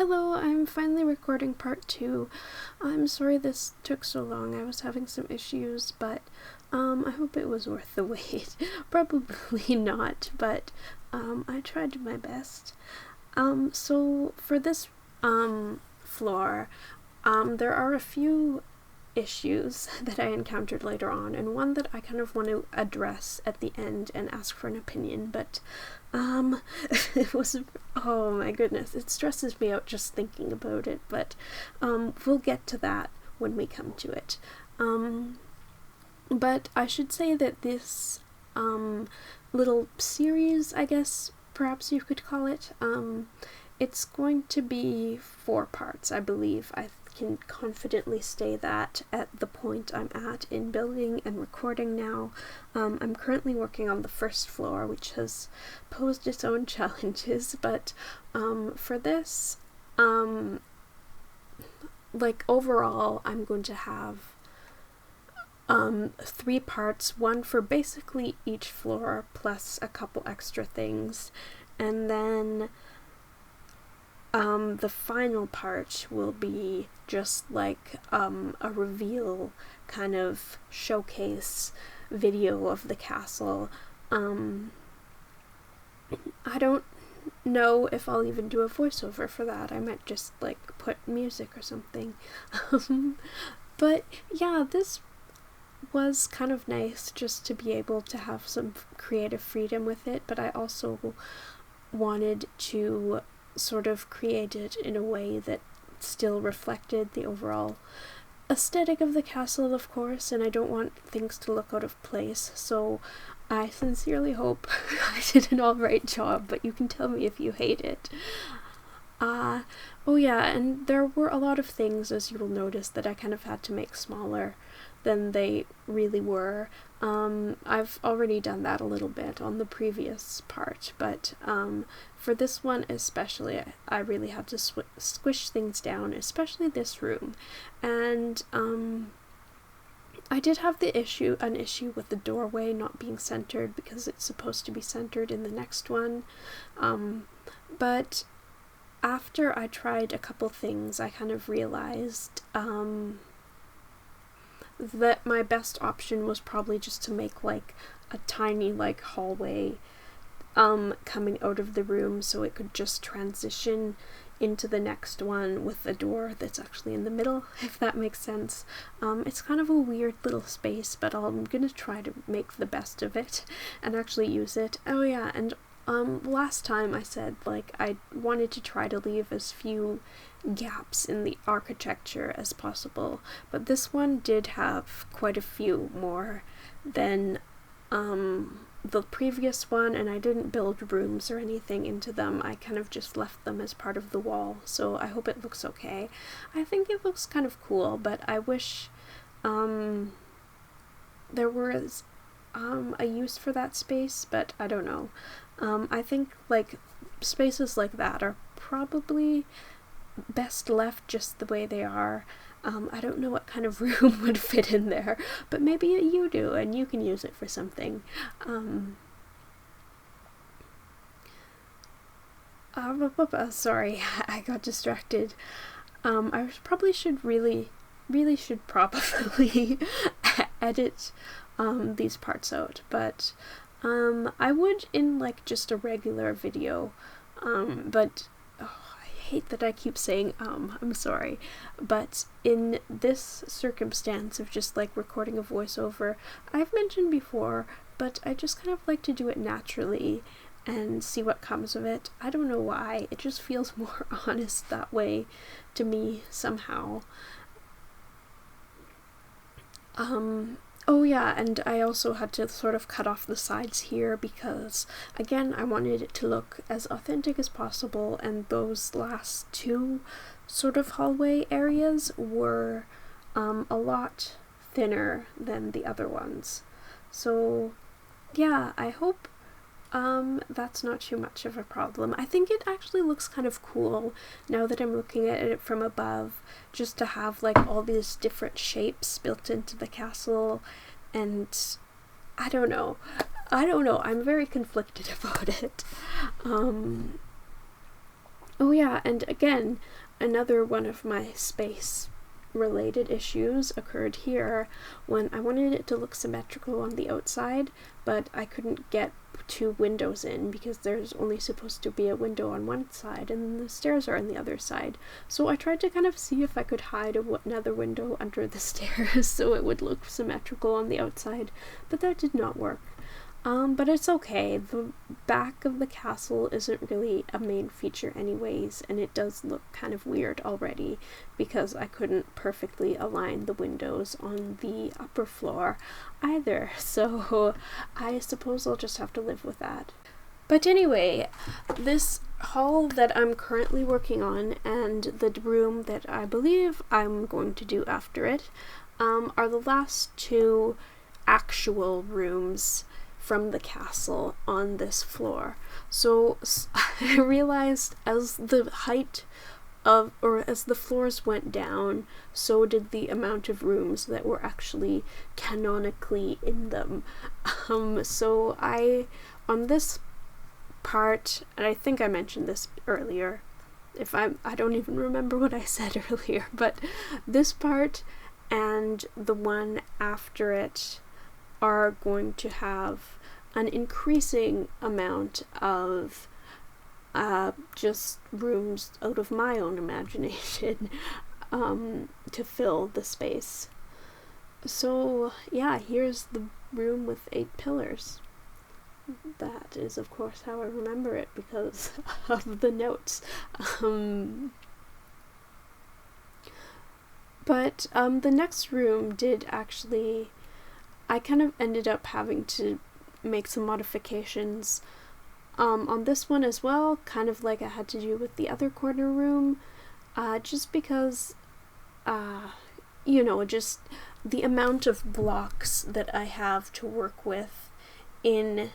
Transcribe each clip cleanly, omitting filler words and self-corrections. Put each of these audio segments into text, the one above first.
Hello, I'm finally recording part 2. I'm sorry this took so long. I was having some issues, but I hope it was worth the wait. Probably not, but I tried my best. So for this floor, there are a few issues that I encountered later on, and one that I kind of want to address at the end and ask for an opinion, but it was, oh my goodness, it stresses me out just thinking about it, but we'll get to that when we come to it. But I should say that this little series, I guess perhaps you could call it, it's going to be 4 parts, I believe. I can confidently say that at the point I'm at in building and recording now. I'm currently working on the first floor, which has posed its own challenges, but for this, like overall, I'm going to have 3 parts, one for basically each floor plus a couple extra things, and then the final part will be just like a reveal kind of showcase video of the castle. I don't know if I'll even do a voiceover for that. I might just like put music or something. But yeah, this was kind of nice just to be able to have some creative freedom with it, but I also wanted to sort of create it in a way that still reflected the overall aesthetic of the castle, of course, and I don't want things to look out of place, so I sincerely hope I did an alright job, but you can tell me if you hate it. Oh yeah, and there were a lot of things, as you will notice, that I kind of had to make smaller than they really were. I've already done that a little bit on the previous part, but for this one especially, I really had to squish things down, especially this room. And I did have an issue with the doorway not being centered because it's supposed to be centered in the next one. But after I tried a couple things, I kind of realized that my best option was probably just to make like a tiny like hallway coming out of the room so it could just transition into the next one with a door that's actually in the middle, if that makes sense. It's kind of a weird little space, but I'm gonna try to make the best of it and actually use it. Oh yeah, and last time I said like I wanted to try to leave as few gaps in the architecture as possible, but this one did have quite a few more than the previous one, and I didn't build rooms or anything into them. I kind of just left them as part of the wall, so I hope it looks okay. I think it looks kind of cool, but I wish there was a use for that space, but I don't know. I think like spaces like that are probably best left just the way they are. I don't know what kind of room would fit in there, but maybe you do and you can use it for something. Sorry, I got distracted. I probably should really should probably edit these parts out, but I would in like just a regular video, but I hate that I keep saying I'm sorry, but in this circumstance of just like recording a voiceover, I've mentioned before, but I just kind of like to do it naturally and see what comes of it. I don't know why, it just feels more honest that way to me somehow. Oh yeah, and I also had to sort of cut off the sides here because, again, I wanted it to look as authentic as possible, and those last 2 sort of hallway areas were a lot thinner than the other ones. So yeah, I hope that's not too much of a problem. I think it actually looks kind of cool now that I'm looking at it from above, just to have like all these different shapes built into the castle, and I don't know, I'm very conflicted about it. Oh yeah, and again, another one of my space related issues occurred here when I wanted it to look symmetrical on the outside, but I couldn't get 2 windows in because there's only supposed to be a window on one side and the stairs are on the other side. So I tried to kind of see if I could hide another window under the stairs so it would look symmetrical on the outside, but that did not work. But it's okay. The back of the castle isn't really a main feature anyways, and it does look kind of weird already because I couldn't perfectly align the windows on the upper floor either, so I suppose I'll just have to live with that. But anyway, this hall that I'm currently working on and the room that I believe I'm going to do after it are the last 2 actual rooms from the castle on this floor. So I realized as the height of, or as the floors went down, so did the amount of rooms that were actually canonically in them. So on this part, and I think I mentioned this earlier, I don't even remember what I said earlier, but this part and the one after it are going to have an increasing amount of just rooms out of my own imagination to fill the space. So yeah, here's the room with 8 pillars. That is of course how I remember it because of the notes. But the next room did actually, I kind of ended up having to make some modifications on this one as well, kind of like I had to do with the other corner room, just because, just the amount of blocks that I have to work with in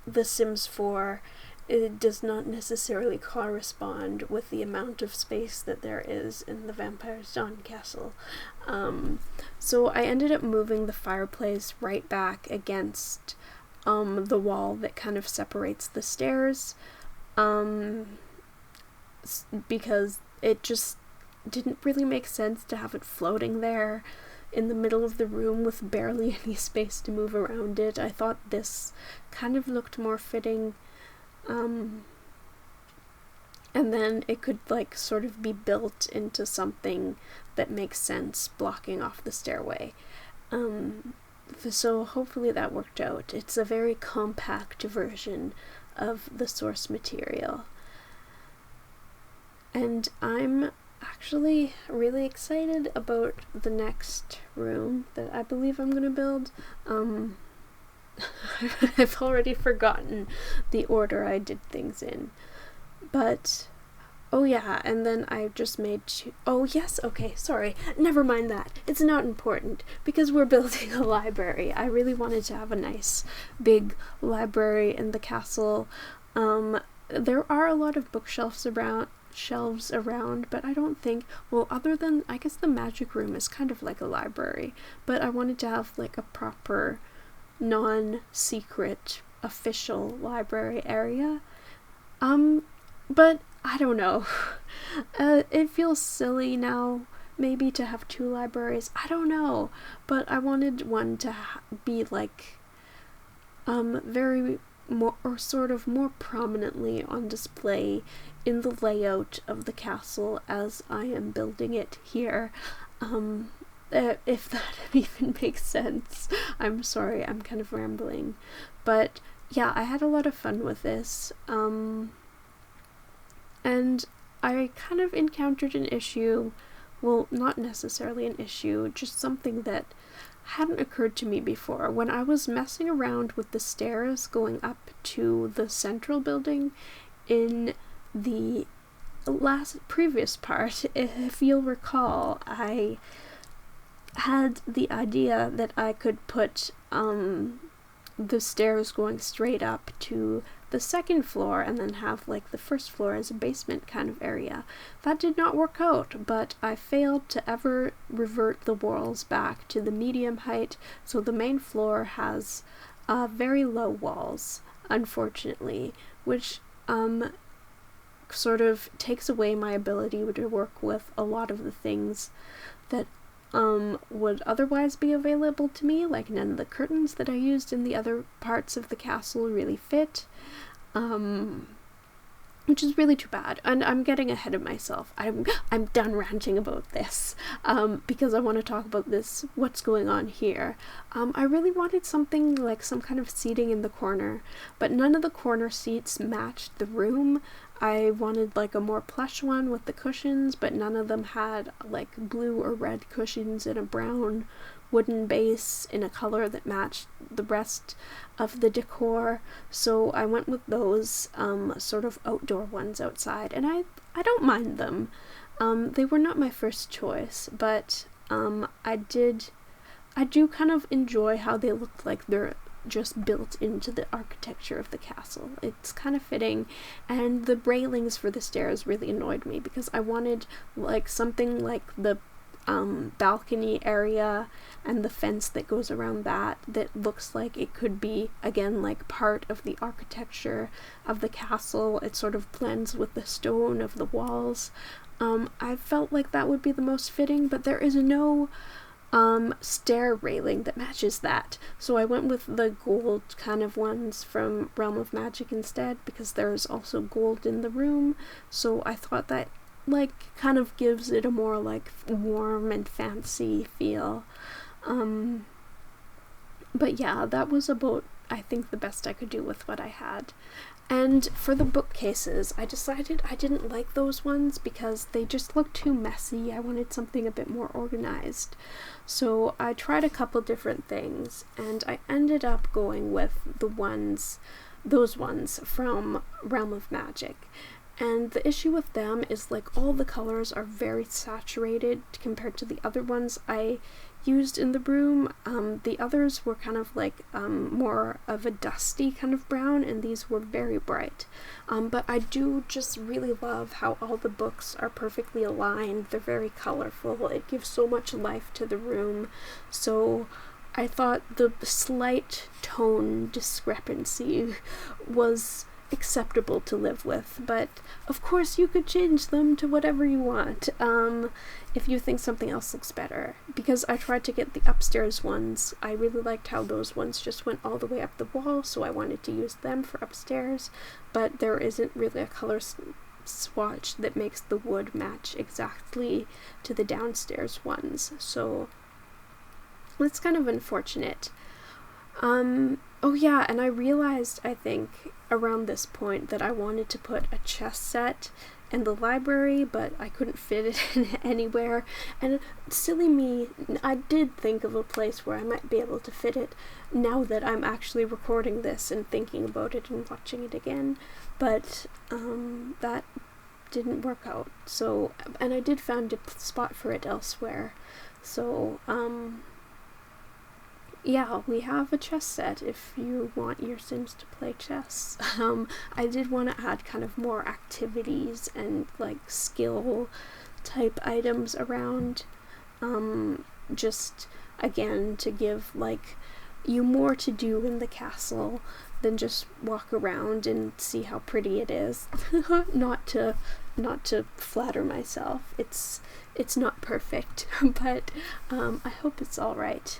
The Sims 4, it does not necessarily correspond with the amount of space that there is in the Vampire's Dawn castle. So I ended up moving the fireplace right back against the wall that kind of separates the stairs, because it just didn't really make sense to have it floating there in the middle of the room with barely any space to move around it. I thought this kind of looked more fitting. And then it could like sort of be built into something that makes sense blocking off the stairway. So hopefully that worked out. It's a very compact version of the source material. And I'm actually really excited about the next room that I believe I'm gonna build. I've already forgotten the order I did things in, but oh yeah, and then I just made oh yes, okay, sorry, never mind that, it's not important because we're building a library. I really wanted to have a nice big library in the castle. There are a lot of bookshelves around, but I don't think, well, other than I guess the magic room is kind of like a library, but I wanted to have like a proper non-secret official library area. But I don't know. It feels silly now maybe to have 2 libraries. I don't know, but I wanted one to be like very more, or sort of more prominently on display in the layout of the castle as I am building it here. If that even makes sense. I'm sorry, I'm kind of rambling. But yeah, I had a lot of fun with this. And I kind of encountered an issue, well, not necessarily an issue, just something that hadn't occurred to me before. When I was messing around with the stairs going up to the central building in the previous part, if you'll recall, I had the idea that I could put the stairs going straight up to the second floor and then have like the first floor as a basement kind of area. That did not work out, but I failed to ever revert the walls back to the medium height, so the main floor has very low walls, unfortunately, which sort of takes away my ability to work with a lot of the things that would otherwise be available to me. Like, none of the curtains that I used in the other parts of the castle really fit, which is really too bad. And I'm getting ahead of myself. I'm done ranting about this, because I want to talk about this, what's going on here. I really wanted something like some kind of seating in the corner, but none of the corner seats matched the room. I wanted like a more plush one with the cushions, but none of them had like blue or red cushions in a brown wooden base in a color that matched the rest of the decor. So I went with those sort of outdoor ones outside, and I don't mind them. They were not my first choice, but I do kind of enjoy how they look like they're just built into the architecture of the castle. It's kind of fitting, and the railings for the stairs really annoyed me because I wanted like something like the balcony area and the fence that goes around that looks like it could be, again, like part of the architecture of the castle. It sort of blends with the stone of the walls. I felt like that would be the most fitting, but there is no stair railing that matches that, so I went with the gold kind of ones from Realm of Magic instead, because there's also gold in the room. So I thought that like kind of gives it a more like warm and fancy feel. But yeah, that was about, I think, the best I could do with what I had. And for the bookcases, I decided I didn't like those ones because they just looked too messy. I wanted something a bit more organized. So I tried a couple different things, and I ended up going with those ones from Realm of Magic. And the issue with them is like all the colors are very saturated compared to the other ones I used in the room. The others were kind of like more of a dusty kind of brown, and these were very bright. But I do just really love how all the books are perfectly aligned. They're very colorful. It gives so much life to the room. So I thought the slight tone discrepancy was acceptable to live with, but of course you could change them to whatever you want if you think something else looks better, because I tried to get the upstairs ones. I really liked how those ones just went all the way up the wall, so I wanted to use them for upstairs, but there isn't really a color swatch that makes the wood match exactly to the downstairs ones, so that's kind of unfortunate. Oh yeah, and I realized, I think, around this point that I wanted to put a chess set in the library, but I couldn't fit it in anywhere. And silly me, I did think of a place where I might be able to fit it now that I'm actually recording this and thinking about it and watching it again. But that didn't work out. So, and I did find a spot for it elsewhere. So, yeah, we have a chess set if you want your Sims to play chess. I did want to add kind of more activities and like skill type items around, just again to give like you more to do in the castle than just walk around and see how pretty it is. not to flatter myself. It's not perfect, but I hope it's all right.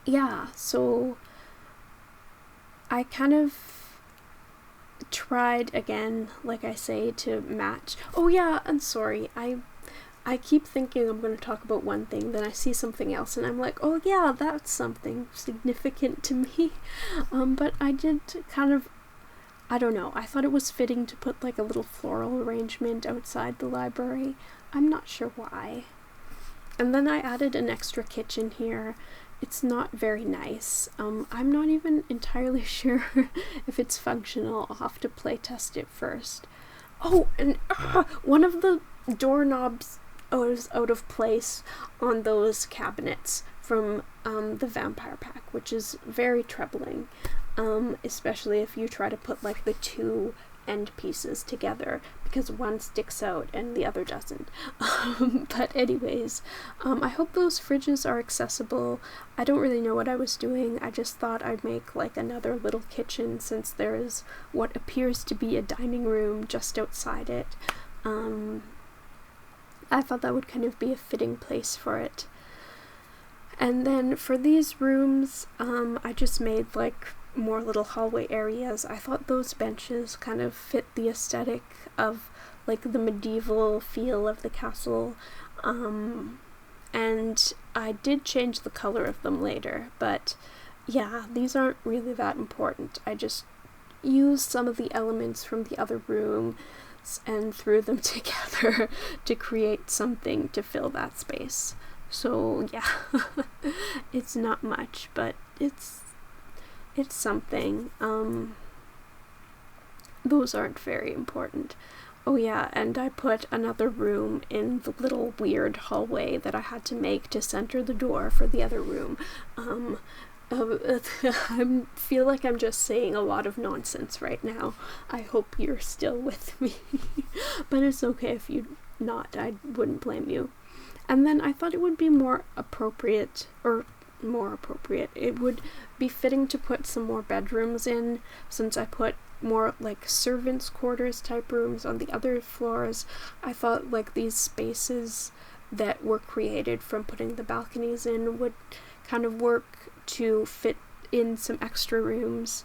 Yeah, so I kind of tried again, like I say, to match. Oh yeah, I'm sorry. I keep thinking I'm going to talk about one thing, then I see something else, and I'm like, oh yeah, that's something significant to me. But I did kind of, I don't know, I thought it was fitting to put like a little floral arrangement outside the library. I'm not sure why. And then I added an extra kitchen here. It's not very nice. I'm not even entirely sure if it's functional. I'll have to play test it first. Oh, and one of the doorknobs was out of place on those cabinets from the Vampire Pack, which is very troubling, especially if you try to put like the two end pieces together, because one sticks out and the other doesn't. But anyways, I hope those fridges are accessible. I don't really know what I was doing. I just thought I'd make like another little kitchen, since there is what appears to be a dining room just outside it. I thought that would kind of be a fitting place for it. And then for these rooms, I just made like more little hallway areas. I thought those benches kind of fit the aesthetic of like the medieval feel of the castle. And I did change the color of them later, but yeah, these aren't really that important. I just used some of the elements from the other room and threw them together to create something to fill that space. So yeah, it's not much, but it's something. Those aren't very important. Oh yeah, and I put another room in the little weird hallway that I had to make to center the door for the other room. I feel like I'm just saying a lot of nonsense right now. I hope you're still with me. But it's okay if you're not. I wouldn't blame you. And then I thought it would be more appropriate, it would be fitting to put some more bedrooms in, since I put more like servants' quarters type rooms on the other floors. I thought like these spaces that were created from putting the balconies in would kind of work to fit in some extra rooms.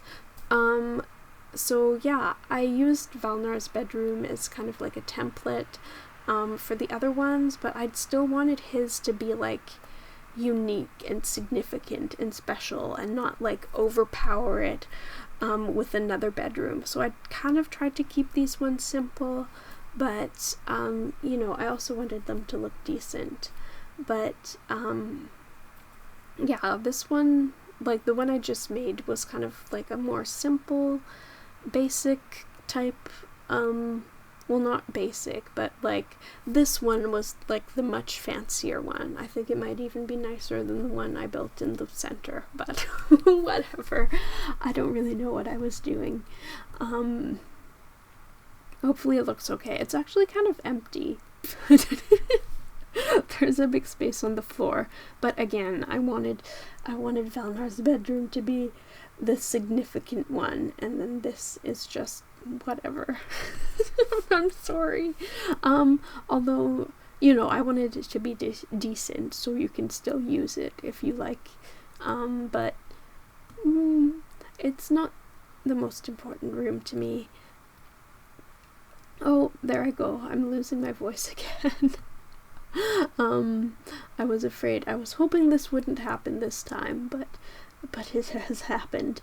So yeah, I used Valnar's bedroom as kind of like a template for the other ones, but I'd still wanted his to be like unique and significant and special, and not like overpower it with another bedroom. So I kind of tried to keep these ones simple, but you know, I also wanted them to look decent. But yeah, this one, like the one I just made, was kind of like a more simple, basic type, well, not basic, but like this one was like the much fancier one. I think it might even be nicer than the one I built in the center, but whatever. I don't really know what I was doing. Hopefully it looks okay. It's actually kind of empty. There's a big space on the floor, but again, I wanted Valnar's bedroom to be the significant one, and then this is just whatever. I'm sorry. Although, you know, I wanted it to be decent, so you can still use it if you like. But it's not the most important room to me. Oh, there I go. I'm losing my voice again. I was afraid. I was hoping this wouldn't happen this time, but it has happened.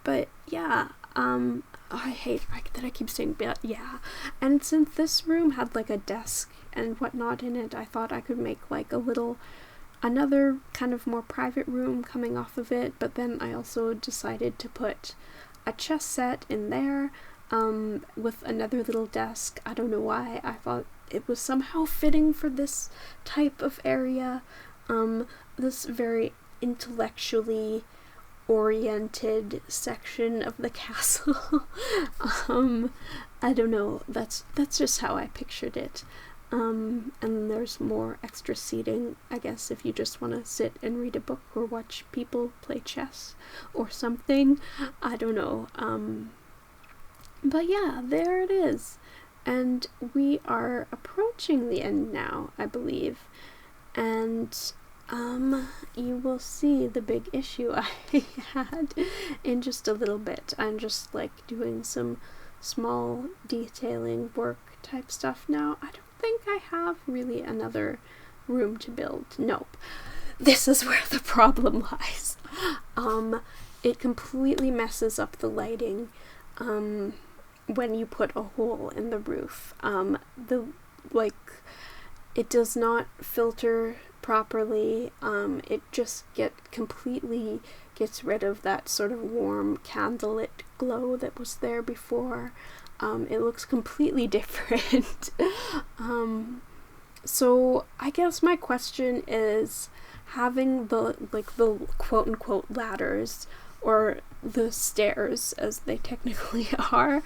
But yeah, I hate that I keep saying but yeah. And since this room had like a desk and whatnot in it, I thought I could make like another kind of more private room coming off of it. But then I also decided to put a chess set in there, with another little desk. I don't know why. I thought it was somehow fitting for this type of area, this very intellectually oriented section of the castle. I don't know, that's just how I pictured it. And there's more extra seating, I guess, if you just want to sit and read a book or watch people play chess or something. I don't know. But yeah, there it is. And we are approaching the end now, I believe. And you will see the big issue I had in just a little bit. I'm just like doing some small detailing work type stuff now. I don't think I have really another room to build. Nope. This is where the problem lies. It completely messes up the lighting when you put a hole in the roof. It does not filter properly. It just completely gets rid of that sort of warm candlelit glow that was there before. It looks completely different. So I guess my question is, having the quote-unquote ladders or the stairs as they technically are,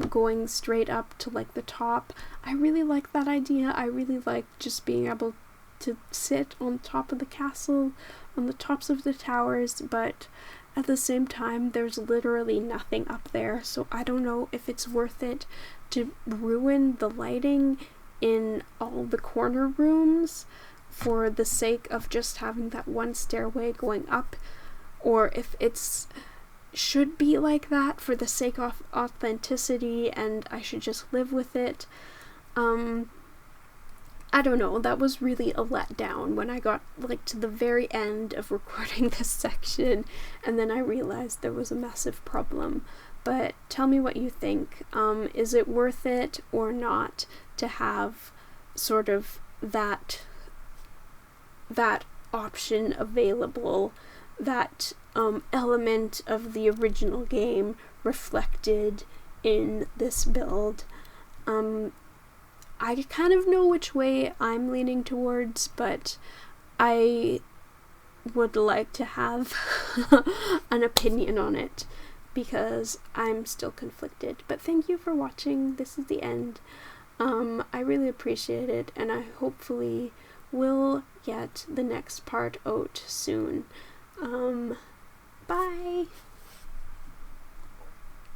going straight up to like the top. I really like that idea. I really like just being able to sit on top of the castle, on the tops of the towers, but at the same time there's literally nothing up there, so I don't know if it's worth it to ruin the lighting in all the corner rooms for the sake of just having that one stairway going up, or if it's should be like that for the sake of authenticity and I should just live with it. I don't know, that was really a letdown when I got like to the very end of recording this section and then I realized there was a massive problem. But tell me what you think. Is it worth it or not to have sort of that option available, that element of the original game reflected in this build? I kind of know which way I'm leaning towards, but I would like to have an opinion on it because I'm still conflicted. But thank you for watching. This is the end. I really appreciate it, and I hopefully will get the next part out soon.